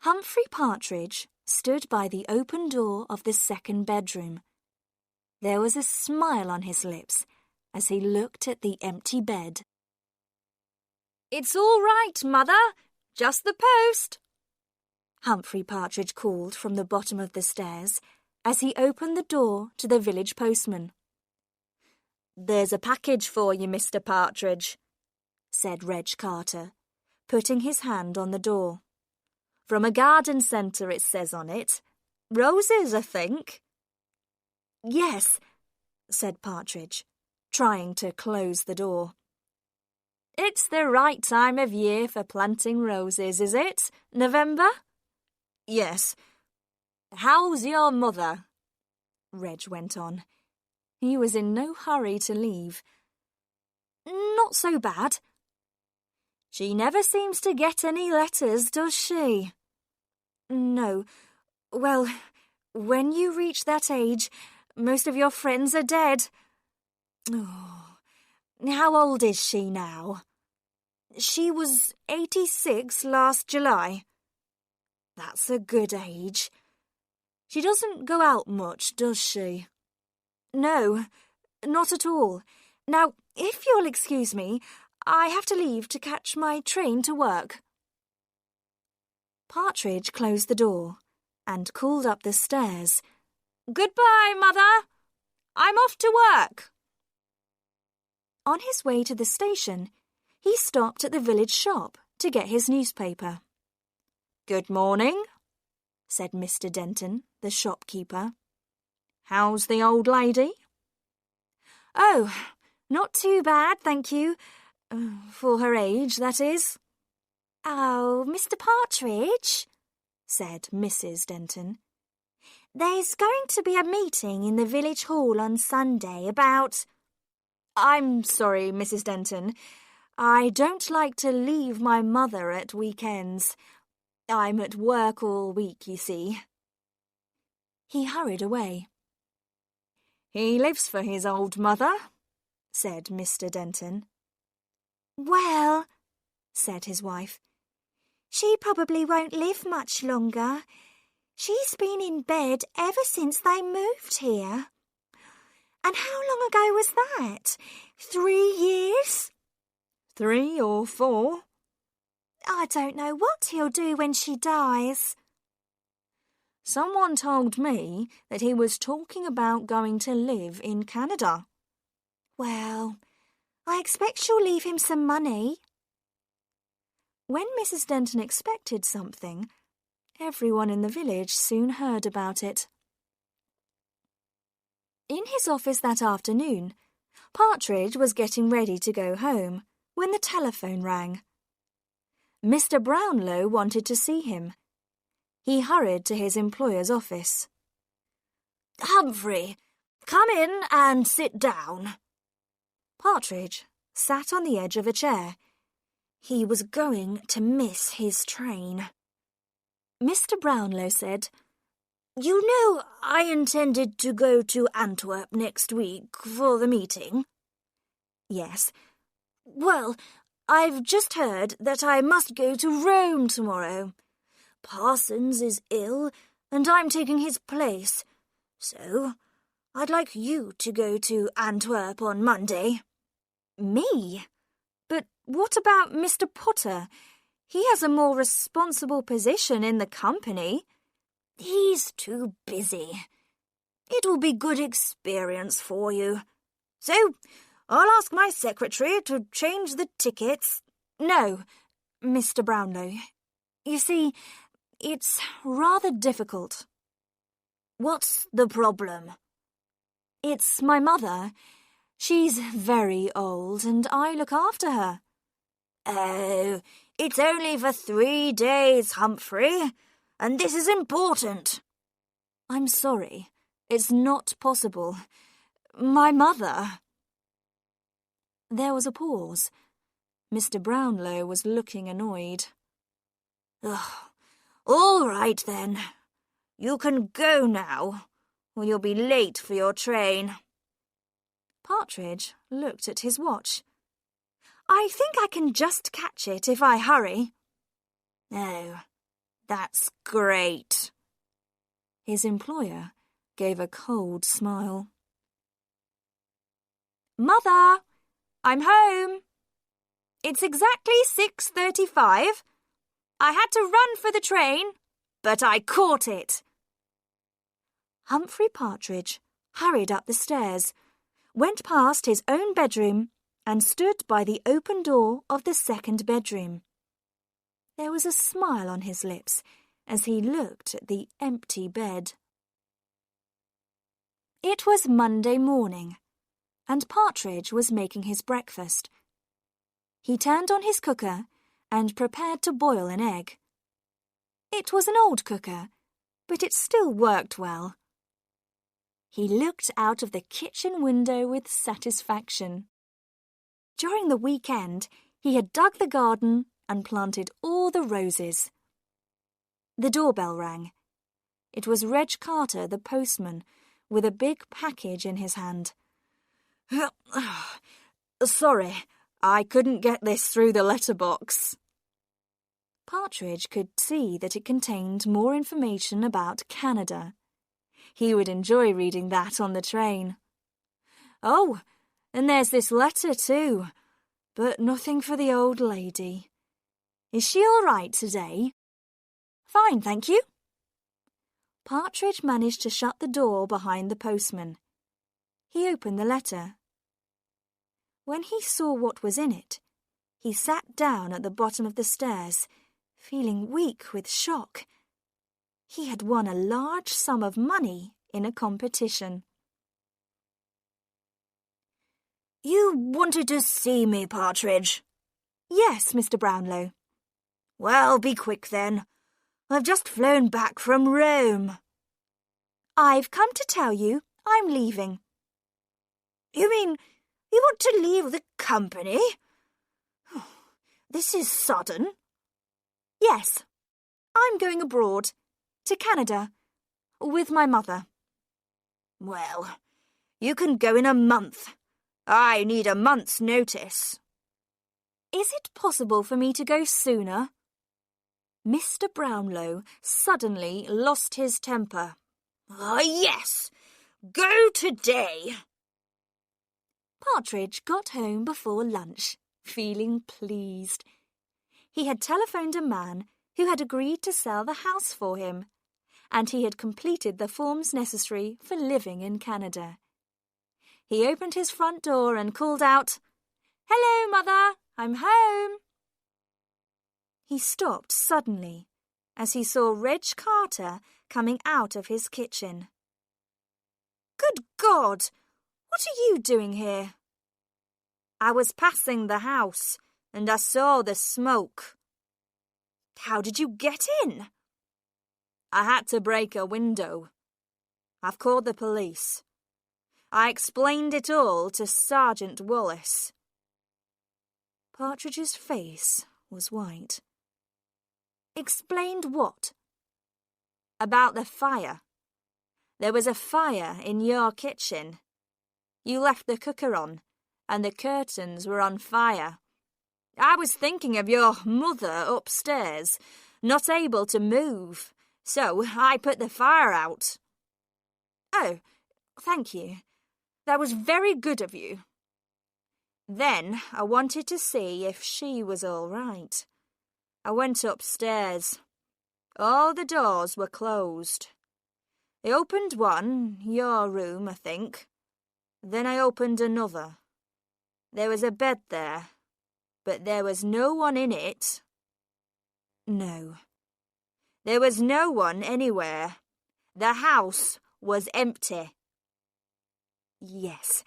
Humphrey Partridge stood by the open door of the second bedroom. There was a smile on his lips as he looked at the empty bed. "It's all right, Mother. Just the post," Humphrey Partridge called from the bottom of the stairs as he opened the door to the village postman. "There's a package for you, Mr. Partridge," said Reg Carter, putting his hand on the door. "From a garden centre, it says on it. Roses, I think." "Yes," said Partridge, trying to close the door. "It's the right time of year for planting roses, is it? November?" "Yes. How's your mother?" Reg went on. He was in no hurry to leave. "Not so bad." "She never seems to get any letters, does she?" "No. Well, when you reach that age, most of your friends are dead." "Oh, how old is she now?" "She was 86 last July." "That's a good age. She doesn't go out much, does she?" "No, not at all. Now, if you'll excuse me, I have to leave to catch my train to work." Partridge closed the door and called up the stairs. "Goodbye, Mother. I'm off to work." On his way to the station, he stopped at the village shop to get his newspaper. "Good morning," said Mr. Denton, the shopkeeper. "How's the old lady?" "Oh, not too bad, thank you. For her age, that is." "Oh, Mr. Partridge," said Mrs. Denton, "there's going to be a meeting in the village hall on Sunday about—" "I'm sorry, Mrs. Denton. I don't like to leave my mother at weekends. I'm at work all week, you see." He hurried away. "He lives for his old mother," said Mr. Denton. "Well," said his wife, "she probably won't live much longer. She's been in bed ever since they moved here. And how long ago was that? 3 years?" "3 or 4. "I don't know what he'll do when she dies." "Someone told me that he was talking about going to live in Canada." "Well, I expect she'll leave him some money." When Mrs. Denton expected something, everyone in the village soon heard about it. In his office that afternoon, Partridge was getting ready to go home when the telephone rang. Mr. Brownlow wanted to see him. He hurried to his employer's office. "Humphrey, come in and sit down." Partridge sat on the edge of a chair. He was going to miss his train. Mr. Brownlow said, "You know I intended to go to Antwerp next week for the meeting." "Yes." "Well, I've just heard that I must go to Rome tomorrow. Parsons is ill, and I'm taking his place, so I'd like you to go to Antwerp on Monday." "Me? But what about Mr. Potter? He has a more responsible position in the company." "He's too busy. It will be good experience for you. So I'll ask my secretary to change the tickets." "No, Mr. Brownlow. You see, it's rather difficult." "What's the problem?" "It's my mother. She's very old, and I look after her." "Oh, it's only for 3 days, Humphrey, and this is important." "I'm sorry. It's not possible. My mother—" There was a pause. Mr. Brownlow was looking annoyed. "Ugh. All right, then. You can go now, or you'll be late for your train." Partridge looked at his watch. "I think I can just catch it if I hurry." "Oh, That's great. His employer gave a cold smile. Mother, I'm home. It's exactly 6:35. I had to run for the train, but I caught it. Humphrey Partridge hurried up the stairs, went past his own bedroom, and stood by the open door of the second bedroom. There was a smile on his lips as he looked at the empty bed. It was Monday morning, and Partridge was making his breakfast. He turned on his cooker and prepared to boil an egg. It was an old cooker, but it still worked well. He looked out of the kitchen window with satisfaction. During the weekend, he had dug the garden and planted all the roses. The doorbell rang. It was Reg Carter, the postman, with a big package in his hand. Sorry, I couldn't get this through the letterbox. Partridge could see that it contained more information about Canada. He would enjoy reading that on the train. Oh, and there's this letter too, but nothing for the old lady. Is she all right today? Fine, thank you. Partridge managed to shut the door behind the postman. He opened the letter. When he saw what was in it, he sat down at the bottom of the stairs, feeling weak with shock. He had won a large sum of money in a competition. You wanted to see me, Partridge? Yes, Mr. Brownlow. Well, be quick then. I've just flown back from Rome. I've come to tell you I'm leaving. You mean you want to leave the company? This is sudden. Yes, I'm going abroad, to Canada, with my mother. Well, you can go in a month. I need a month's notice. Is it possible for me to go sooner? Mr. Brownlow suddenly lost his temper. Yes, go today. Partridge got home before lunch, feeling pleased. He had telephoned a man who had agreed to sell the house for him, and he had completed the forms necessary for living in Canada. He opened his front door and called out, "Hello, Mother, I'm home." He stopped suddenly as he saw Reg Carter coming out of his kitchen. Good God! What are you doing here? I was passing the house and I saw the smoke. How did you get in? I had to break a window. I've called the police. I explained it all to Sergeant Wallace. Partridge's face was white. Explained what? About the fire. There was a fire in your kitchen. You left the cooker on, and the curtains were on fire. I was thinking of your mother upstairs, not able to move, so I put the fire out. Oh, thank you. That was very good of you. Then I wanted to see if she was all right. I went upstairs. All the doors were closed. I opened one, your room, I think. Then I opened another. There was a bed there, but there was no one in it. No. There was no one anywhere. The house was empty. Yes.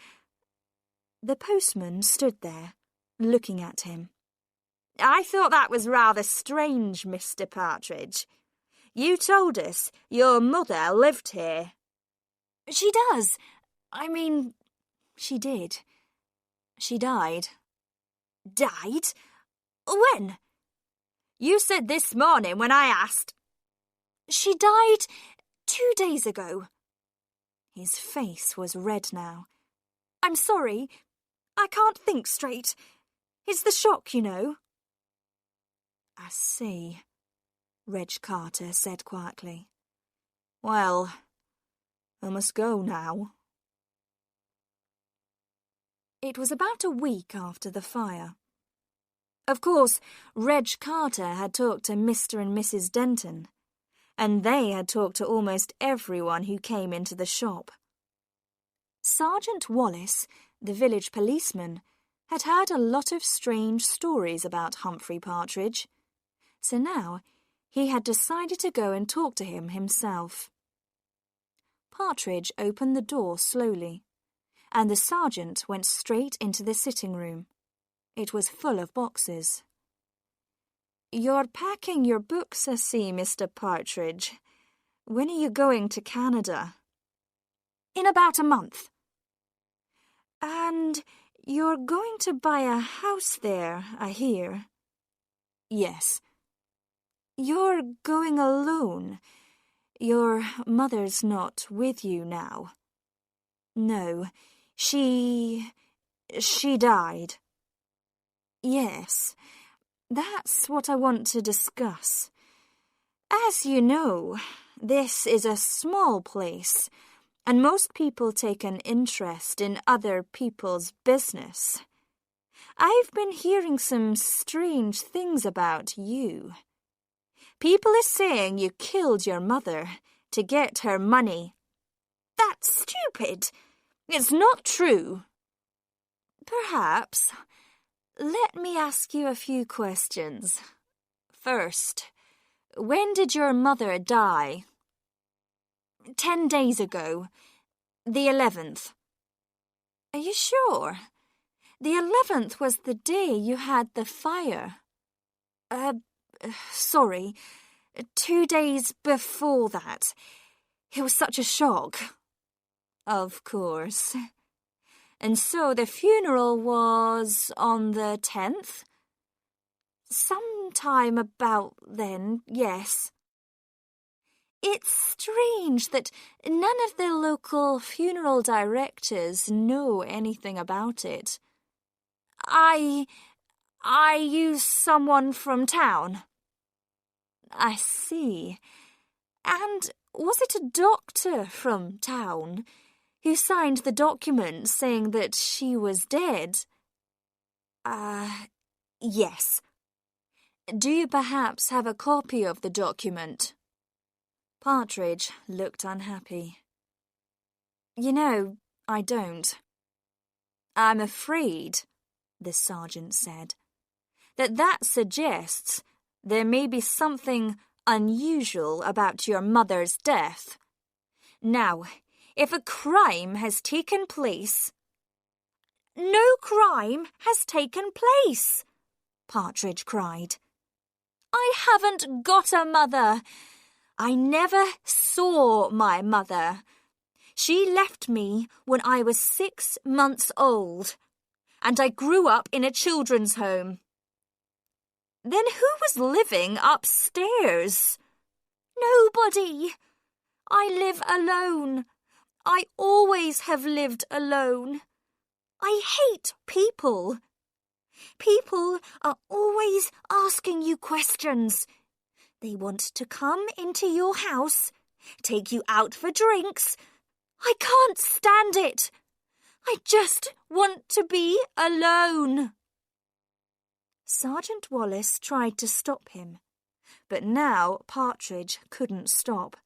The postman stood there, looking at him. I thought that was rather strange, Mr. Partridge. You told us your mother lived here. She does. I mean, she did. She died. Died? When? You said this morning when I asked. She died 2 days ago. His face was red now. I'm sorry. I can't think straight. It's the shock, you know. I see. Reg Carter said quietly. Well, I must go now. It was about a week after the fire. Of course, Reg Carter had talked to Mr. and Mrs. Denton, and they had talked to almost everyone who came into the shop. Sergeant Wallace, the village policeman, had heard a lot of strange stories about Humphrey Partridge, so now he had decided to go and talk to him himself. Partridge opened the door slowly, and the sergeant went straight into the sitting room. It was full of boxes. You're packing your books, I see, Mr. Partridge. When are you going to Canada? In about a month. And you're going to buy a house there, I hear. Yes. You're going alone. Your mother's not with you now. No, she died. Yes, that's what I want to discuss. As you know, this is a small place, and most people take an interest in other people's business. I've been hearing some strange things about you. People are saying you killed your mother to get her money. That's stupid. It's not true. Perhaps. Let me ask you a few questions. First, when did your mother die? 10 days ago. The 11th. Are you sure? The 11th was the day you had the fire. Sorry. 2 days before that. It was such a shock. Of course. And so the funeral was on the 10th? Sometime about then, yes. It's strange that none of the local funeral directors know anything about it. I use someone from town. I see. And was it a doctor from town who signed the document saying that she was dead? Yes. Do you perhaps have a copy of the document? Partridge looked unhappy. You know, I don't. I'm afraid, the sergeant said, that suggests there may be something unusual about your mother's death. Now, if a crime has taken place... No crime has taken place, Partridge cried. I haven't got a mother. I never saw my mother. She left me when I was 6 months old, and I grew up in a children's home. Then who was living upstairs? Nobody. I live alone. I always have lived alone. I hate people. People are always asking you questions. They want to come into your house, take you out for drinks. I can't stand it. I just want to be alone. Sergeant Wallace tried to stop him, but now Partridge couldn't stop.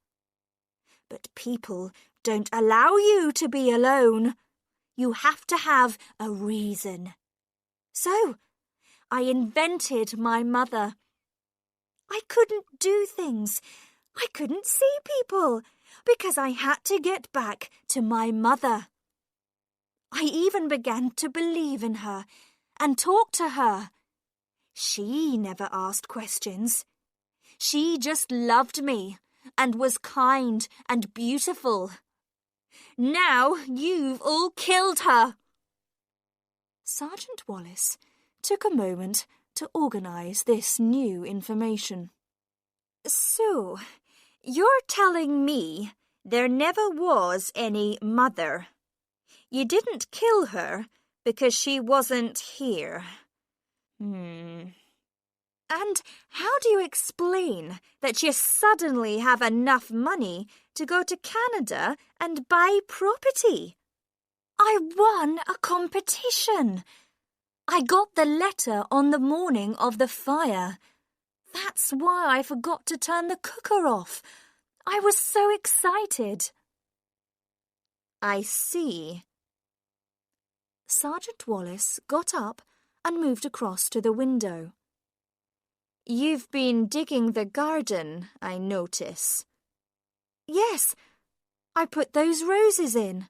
But people don't allow you to be alone. You have to have a reason. So, I invented my mother. I couldn't do things. I couldn't see people because I had to get back to my mother. I even began to believe in her and talk to her. She never asked questions. She just loved me and was kind and beautiful. Now you've all killed her. Sergeant Wallace took a moment to organise this new information. So, you're telling me there never was any mother. You didn't kill her because she wasn't here. And how do you explain that you suddenly have enough money to go to Canada and buy property? I won a competition. I got the letter on the morning of the fire. That's why I forgot to turn the cooker off. I was so excited. I see. Sergeant Wallace got up and moved across to the window. You've been digging the garden, I notice. Yes, I put those roses in.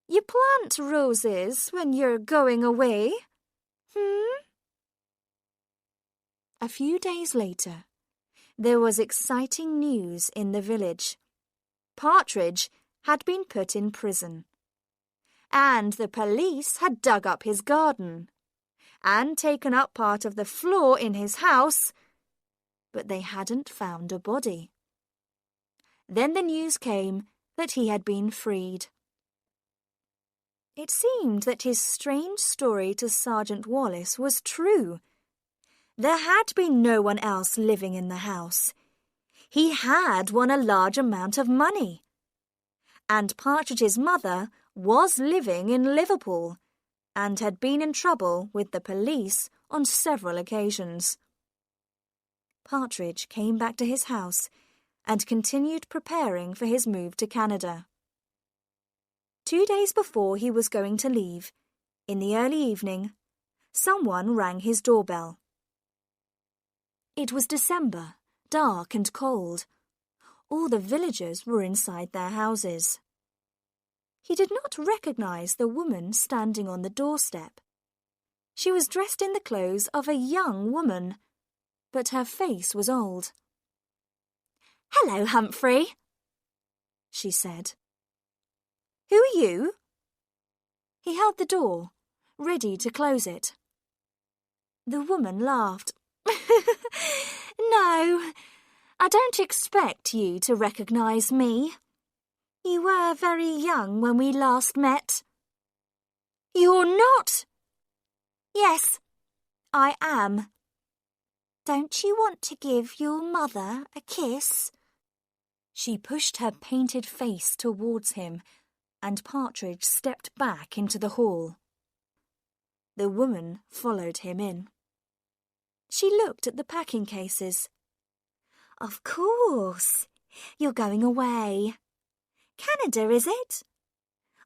You plant roses when you're going away? A few days later, there was exciting news in the village. Partridge had been put in prison, and the police had dug up his garden and taken up part of the floor in his house, but they hadn't found a body. Then the news came that he had been freed. It seemed that his strange story to Sergeant Wallace was true. There had been no one else living in the house. He had won a large amount of money. And Partridge's mother was living in Liverpool and had been in trouble with the police on several occasions. Partridge came back to his house and continued preparing for his move to Canada. 2 days before he was going to leave, in the early evening, someone rang his doorbell. It was December, dark and cold. All the villagers were inside their houses. He did not recognize the woman standing on the doorstep. She was dressed in the clothes of a young woman, but her face was old. "Hello, Humphrey," she said. "Who are you?" He held the door, ready to close it. The woman laughed. "No, I don't expect you to recognize me. You were very young when we last met." "You're not?" "Yes, I am. Don't you want to give your mother a kiss?" She pushed her painted face towards him, and Partridge stepped back into the hall. The woman followed him in. She looked at the packing cases. "Of course, you're going away. Canada, is it?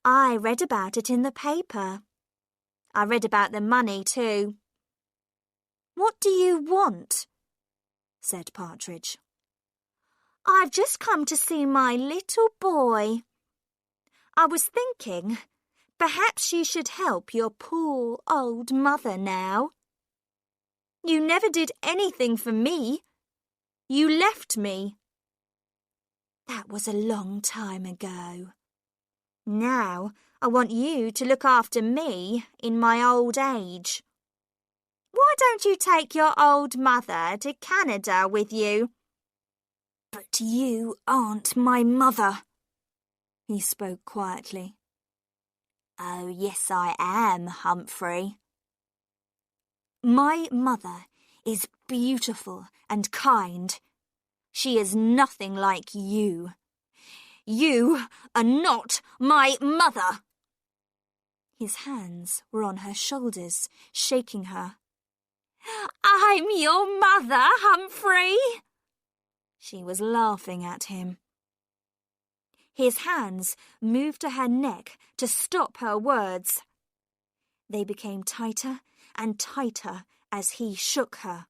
I read about it in the paper. I read about the money too." "What do you want?" said Partridge. "I've just come to see my little boy. I was thinking, perhaps you should help your poor old mother now. You never did anything for me. You left me. That was a long time ago. Now I want you to look after me in my old age. Why don't you take your old mother to Canada with you?" "But you aren't my mother," he spoke quietly. "Oh, yes, I am, Humphrey. My mother is beautiful and kind. She is nothing like you. You are not my mother." His hands were on her shoulders, shaking her. "I'm your mother, Humphrey." She was laughing at him. His hands moved to her neck to stop her words. They became tighter and tighter as he shook her.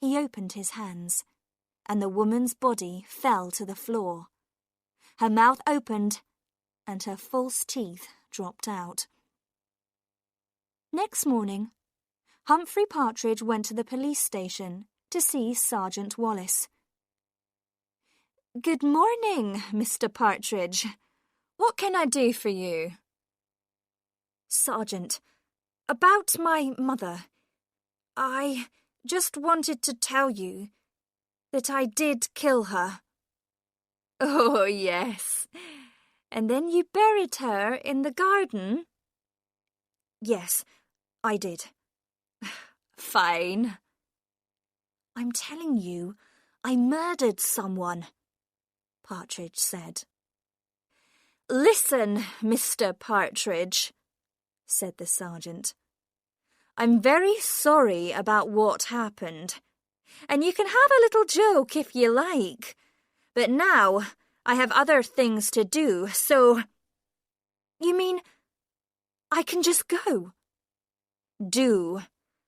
He opened his hands, and the woman's body fell to the floor. Her mouth opened, and her false teeth dropped out. Next morning, Humphrey Partridge went to the police station to see Sergeant Wallace. "Good morning, Mr. Partridge. What can I do for you?" "Sergeant, about my mother. I just wanted to tell you that I did kill her." "Oh, yes. And then you buried her in the garden?" "Yes, I did. Fine. I'm telling you, I murdered someone, Partridge said. Listen, Mr. Partridge, said the sergeant. I'm very sorry about what happened, and you can have a little joke if you like, but now I have other things to do, so... You mean I can just go? Do,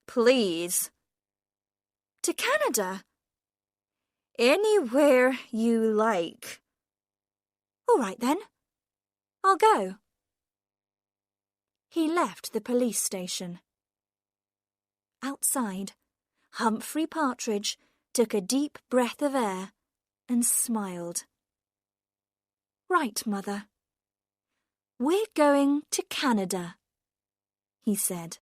please. To Canada? Anywhere you like. All right then, I'll go. He left the police station. Outside, Humphrey Partridge took a deep breath of air and smiled. Right, Mother. We're going to Canada, he said.